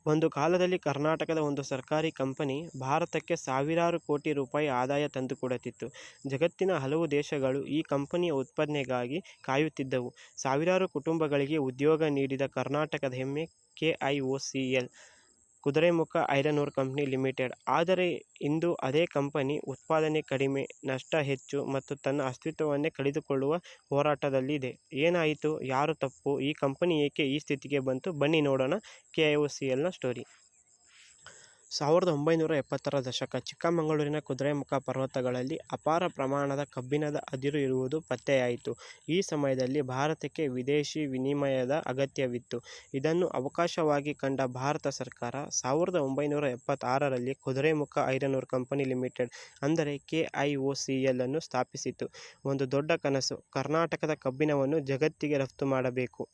ಒಂದು ಕಾಲದಲ್ಲಿ ಕರ್ನಾಟಕದ ಒಂದು ಸರ್ಕಾರಿ ಕಂಪನಿ ಭಾರತಕ್ಕೆ ಸಾವಿರಾರು ಕೋಟಿ ರೂಪಾಯಿ ಆದಾಯ ತಂದುಕೊಡುತ್ತಿತ್ತು. ಜಗತ್ತಿನ ಹಲವು ದೇಶಗಳು ಈ ಕಂಪನಿಯ ಉತ್ಪಾದನೆಗಾಗಿ ಕಾಯುತ್ತಿದ್ದವು. ಸಾವಿರಾರು ಕುಟುಂಬಗಳಿಗೆ ಉದ್ಯೋಗ ನೀಡಿದ ಕರ್ನಾಟಕದ ಹೆಮ್ಮೆ KIOCL Kudremukh iron ore company limited. ಆದರೆ ಇಂದು ಅದೇ ಕಂಪನಿ ಉತ್ಪಾದನೆ ಕಡಿಮೆ, ನಷ್ಟ ಹೆಚ್ಚು ಮತ್ತು ತನ್ನ ಅಸ್ತಿತ್ವವನ್ನೇ ಕಳೆದುಕೊಳ್ಳುವ ಹೋರಾಟದಲ್ಲಿದೆ. ಏನಾಯಿತು? ಯಾರು ತಪ್ಪು? ಈ ಕಂಪನಿ ಏಕೆ ಈ ಸ್ಥಿತಿಗೆ ಬಂತು? ಬನ್ನಿ ನೋಡೋಣ ಕೆಐಒಸಿಎಲ್ನ ಸ್ಟೋರಿ. 1970ರ ದಶಕ. ಚಿಕ್ಕಮಗಳೂರಿನ ಕುದುರೆಮುಖ ಪರ್ವತಗಳಲ್ಲಿ ಅಪಾರ ಪ್ರಮಾಣದ ಕಬ್ಬಿಣದ ಅದಿರು ಇರುವುದು ಪತ್ತೆಯಾಯಿತು. ಈ ಸಮಯದಲ್ಲಿ ಭಾರತಕ್ಕೆ ವಿದೇಶಿ ವಿನಿಮಯದ ಅಗತ್ಯವಿತ್ತು. ಇದನ್ನು ಅವಕಾಶವಾಗಿ ಕಂಡ ಭಾರತ ಸರ್ಕಾರ 1976ರಲ್ಲಿ Kudremukh iron ore company limited ಅಂದರೆ ಕೆಐಒಸಿಎಲ್ ಅನ್ನು ಸ್ಥಾಪಿಸಿತು. ಒಂದು ದೊಡ್ಡ ಕನಸು, ಕರ್ನಾಟಕದ ಕಬ್ಬಿಣವನ್ನು ಜಗತ್ತಿಗೆ ರಫ್ತು ಮಾಡಬೇಕು.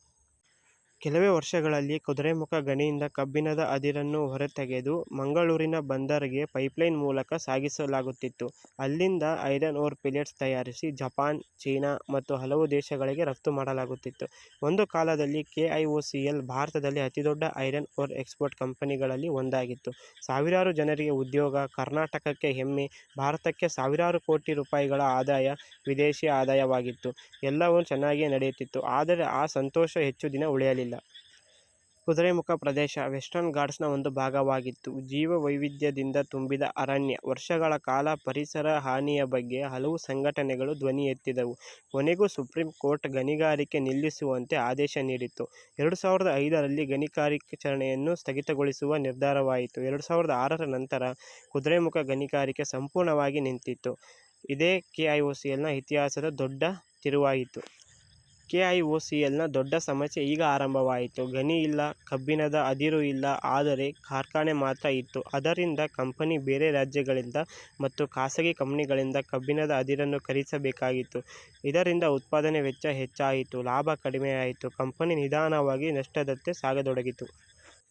ಕೆಲವೇ ವರ್ಷಗಳಲ್ಲಿ ಕುದುರೆಮುಖ ಗಣಿಯಿಂದ ಕಬ್ಬಿಣದ ಅದಿರನ್ನು ಹೊರತೆಗೆದು ಮಂಗಳೂರಿನ ಬಂದರಿಗೆ ಪೈಪ್ಲೈನ್ ಮೂಲಕ ಸಾಗಿಸಲಾಗುತ್ತಿತ್ತು. ಅಲ್ಲಿಂದ ಐರನ್ ಓರ್ ಪೆಲೆಟ್ಸ್ ತಯಾರಿಸಿ ಜಪಾನ್, ಚೀನಾ ಮತ್ತು ಹಲವು ದೇಶಗಳಿಗೆ ರಫ್ತು ಮಾಡಲಾಗುತ್ತಿತ್ತು. ಒಂದು ಕಾಲದಲ್ಲಿ ಕೆಐಒಸಿಎಲ್ ಭಾರತದಲ್ಲಿ ಅತಿದೊಡ್ಡ ಐರನ್ ಓರ್ ಎಕ್ಸ್ಪೋರ್ಟ್ ಕಂಪನಿಗಳಲ್ಲಿ ಒಂದಾಗಿತ್ತು. ಸಾವಿರಾರು ಜನರಿಗೆ ಉದ್ಯೋಗ, ಕರ್ನಾಟಕಕ್ಕೆ ಹೆಮ್ಮೆ, ಭಾರತಕ್ಕೆ ಸಾವಿರಾರು ಕೋಟಿ ರೂಪಾಯಿಗಳ ಆದಾಯ ವಿದೇಶಿ ಆದಾಯವಾಗಿತ್ತು. ಎಲ್ಲವೂ ಚೆನ್ನಾಗಿಯೇ ನಡೆಯುತ್ತಿತ್ತು. ಆದರೆ ಆ ಸಂತೋಷ ಹೆಚ್ಚು ದಿನ ಉಳಿಯಲಿಲ್ಲ. ಕುದುರೆಮುಖ ಪ್ರದೇಶ ವೆಸ್ಟರ್ನ್ ಘಾಟ್ಸ್ನ ಒಂದು ಭಾಗವಾಗಿತ್ತು. ಜೀವ ವೈವಿಧ್ಯದಿಂದ ತುಂಬಿದ ಅರಣ್ಯ. ವರ್ಷಗಳ ಕಾಲ ಪರಿಸರ ಹಾನಿಯ ಬಗ್ಗೆ ಹಲವು ಸಂಘಟನೆಗಳು ಧ್ವನಿ ಎತ್ತಿದವು. ಕೊನೆಗೂ ಸುಪ್ರೀಂ ಕೋರ್ಟ್ ಗಣಿಗಾರಿಕೆ ನಿಲ್ಲಿಸುವಂತೆ ಆದೇಶ ನೀಡಿತು. 2005ರಲ್ಲಿ ಗಣಿಗಾರಿಕೆಯನ್ನು ಸ್ಥಗಿತಗೊಳಿಸುವ ನಿರ್ಧಾರವಾಯಿತು. 2006ರ ನಂತರ ಕುದುರೆಮುಖ ಗಣಿಗಾರಿಕೆ ಸಂಪೂರ್ಣವಾಗಿ ನಿಂತಿತು. ಇದೇ ಕೆಐಒಸಿಎಲ್ನ ಇತಿಹಾಸದ ದೊಡ್ಡ ತಿರುವಾಯಿತು. ಕೆಐಒಸಿಎಲ್ನ ದೊಡ್ಡ ಸಮಸ್ಯೆ ಈಗ ಆರಂಭವಾಯಿತು. ಗಣಿ ಇಲ್ಲ, ಕಬ್ಬಿಣದ ಅದಿರು ಇಲ್ಲ, ಆದರೆ ಕಾರ್ಖಾನೆ ಮಾತ್ರ ಇತ್ತು. ಅದರಿಂದ ಕಂಪನಿ ಬೇರೆ ರಾಜ್ಯಗಳಿಂದ ಮತ್ತು ಖಾಸಗಿ ಕಂಪನಿಗಳಿಂದ ಕಬ್ಬಿಣದ ಅದಿರನ್ನು ಖರೀದಿಸಬೇಕಾಗಿತ್ತು. ಇದರಿಂದ ಉತ್ಪಾದನೆ ವೆಚ್ಚ ಹೆಚ್ಚಾಯಿತು, ಲಾಭ ಕಡಿಮೆಯಾಯಿತು. ಕಂಪನಿ ನಿಧಾನವಾಗಿ ನಷ್ಟದತ್ತ ಸಾಗತೊಡಗಿತು.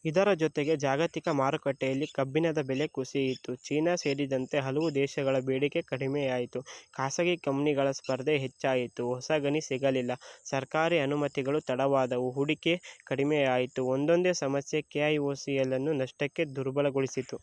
ಇದರ ಜೊತೆಗೆ ಜಾಗತಿಕ ಮಾರುಕಟ್ಟೆಯಲ್ಲಿ ಕಬ್ಬಿಣದ ಬೆಲೆ ಕುಸಿಯಿತು. ಚೀನಾ ಸೇರಿದಂತೆ ಹಲವು ದೇಶಗಳ ಬೇಡಿಕೆ ಕಡಿಮೆಯಾಯಿತು. ಖಾಸಗಿ ಕಂಪನಿಗಳ ಸ್ಪರ್ಧೆ ಹೆಚ್ಚಾಯಿತು. ಹೊಸ ಗಣಿ ಸಿಗಲಿಲ್ಲ. ಸರ್ಕಾರಿ ಅನುಮತಿಗಳು ತಡವಾದವು. ಹೂಡಿಕೆ ಕಡಿಮೆಯಾಯಿತು. ಒಂದೊಂದೇ ಸಮಸ್ಯೆ ಕೆಐಒಸಿಎಲ್ ಅನ್ನು ನಷ್ಟಕ್ಕೆ ದುರ್ಬಲಗೊಳಿಸಿತು.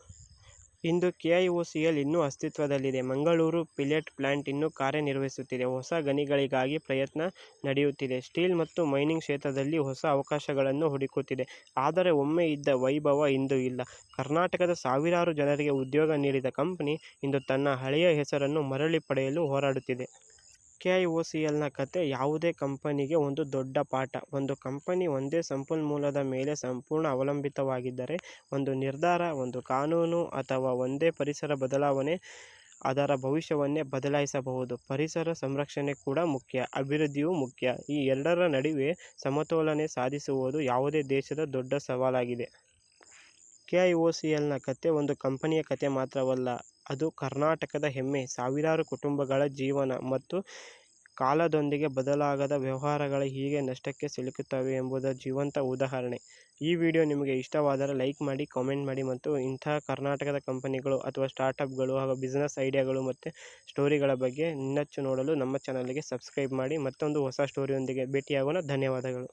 ಇಂದು ಕೆಐಒಸಿಎಲ್ ಇನ್ನೂ ಅಸ್ತಿತ್ವದಲ್ಲಿದೆ. ಮಂಗಳೂರು ಪಿಲೆಟ್ ಪ್ಲಾಂಟ್ ಇನ್ನೂ ಕಾರ್ಯನಿರ್ವಹಿಸುತ್ತಿದೆ. ಹೊಸ ಗಣಿಗಳಿಗಾಗಿ ಪ್ರಯತ್ನ ನಡೆಯುತ್ತಿದೆ. ಸ್ಟೀಲ್ ಮತ್ತು ಮೈನಿಂಗ್ ಕ್ಷೇತ್ರದಲ್ಲಿ ಹೊಸ ಅವಕಾಶಗಳನ್ನು ಹುಡುಕುತ್ತಿದೆ. ಆದರೆ ಒಮ್ಮೆ ಇದ್ದ ವೈಭವ ಇಂದು ಇಲ್ಲ. ಕರ್ನಾಟಕದ ಸಾವಿರಾರು ಜನರಿಗೆ ಉದ್ಯೋಗ ನೀಡಿದ ಕಂಪನಿ ಇಂದು ತನ್ನ ಹಳೆಯ ಹೆಸರನ್ನು ಮರಳಿ ಪಡೆಯಲು ಹೋರಾಡುತ್ತಿದೆ. ಕೆಐಒಸಿಎಲ್ನ ಕಥೆ ಯಾವುದೇ ಕಂಪನಿಗೆ ಒಂದು ದೊಡ್ಡ ಪಾಠ. ಒಂದು ಕಂಪನಿ ಒಂದೇ ಸಂಪನ್ಮೂಲದ ಮೇಲೆ ಸಂಪೂರ್ಣ ಅವಲಂಬಿತವಾಗಿದ್ದರೆ, ಒಂದು ನಿರ್ಧಾರ, ಒಂದು ಕಾನೂನು ಅಥವಾ ಒಂದೇ ಪರಿಸರ ಬದಲಾವಣೆ ಅದರ ಭವಿಷ್ಯವನ್ನೇ ಬದಲಾಯಿಸಬಹುದು. ಪರಿಸರ ಸಂರಕ್ಷಣೆ ಕೂಡ ಮುಖ್ಯ, ಅಭಿವೃದ್ಧಿಯೂ ಮುಖ್ಯ. ಈ ಎರಡರ ನಡುವೆ ಸಮತೋಲನ ಸಾಧಿಸುವುದು ಯಾವುದೇ ದೇಶದ ದೊಡ್ಡ ಸವಾಲಾಗಿದೆ. ಕೆಐಒಸಿಎಲ್ನ ಕಥೆ ಒಂದು ಕಂಪನಿಯ ಕಥೆ ಮಾತ್ರವಲ್ಲ, ಅದು ಕರ್ನಾಟಕದ ಹೆಮ್ಮೆ, ಸಾವಿರಾರು ಕುಟುಂಬಗಳ ಜೀವನ ಮತ್ತು ಕಾಲದೊಂದಿಗೆ ಬದಲಾಗದ ವ್ಯವಹಾರಗಳು ಹೇಗೆ ನಷ್ಟಕ್ಕೆ ಸಿಲುಕುತ್ತವೆ ಎಂಬುದರ ಜೀವಂತ ಉದಾಹರಣೆ. ಈ ವಿಡಿಯೋ ನಿಮಗೆ ಇಷ್ಟವಾದರೆ ಲೈಕ್ ಮಾಡಿ, ಕಾಮೆಂಟ್ ಮಾಡಿ ಮತ್ತು ಇಂತಹ ಕರ್ನಾಟಕದ ಕಂಪನಿಗಳು ಅಥವಾ ಸ್ಟಾರ್ಟಪ್ಗಳು ಹಾಗೂ ಬಿಸ್ನೆಸ್ ಐಡಿಯಾಗಳು ಮತ್ತು ಸ್ಟೋರಿಗಳ ಬಗ್ಗೆ ಇನ್ನಷ್ಟು ನೋಡಲು ನಮ್ಮ ಚಾನಲ್ಗೆ ಸಬ್ಸ್ಕ್ರೈಬ್ ಮಾಡಿ. ಮತ್ತೊಂದು ಹೊಸ ಸ್ಟೋರಿಯೊಂದಿಗೆ ಭೇಟಿಯಾಗೋಣ. ಧನ್ಯವಾದಗಳು.